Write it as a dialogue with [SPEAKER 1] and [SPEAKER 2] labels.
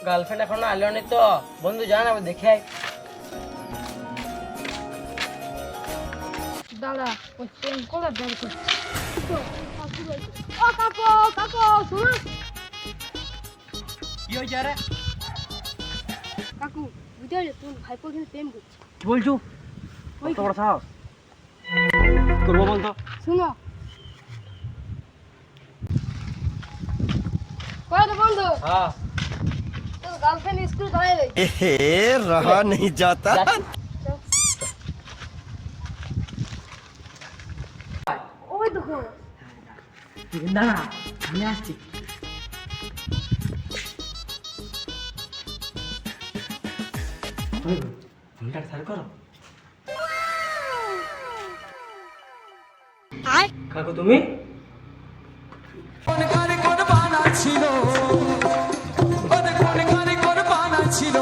[SPEAKER 1] Girlfriend এখনো আলো নি তো বন্ধু জান আমি দেখে আই।
[SPEAKER 2] দাদা ওই প্রেম করে বের করছে। ও কাকু কাকু শুনুন।
[SPEAKER 1] কি হয়েছে রে?
[SPEAKER 2] কাকু বুঝলে তুমি ভাইপো কিন্তু প্রেম করছে।
[SPEAKER 1] কি বলছো? কত বড় সাহস! করবো বলতো?
[SPEAKER 2] শুনো কই রে বন্ধু
[SPEAKER 1] হ্যাঁ
[SPEAKER 2] তোর গার্লফ্রেন্ড স্কুল চলে গেছে।
[SPEAKER 3] एहे, रहा नहीं जाता।
[SPEAKER 2] ওই দেখো
[SPEAKER 1] না আমি আসছি। ফোনটা সার করো। কাকু তুমি?
[SPEAKER 4] কোন গানে কোন বানা ছিল, কোন গানে কোন বানা ছিল।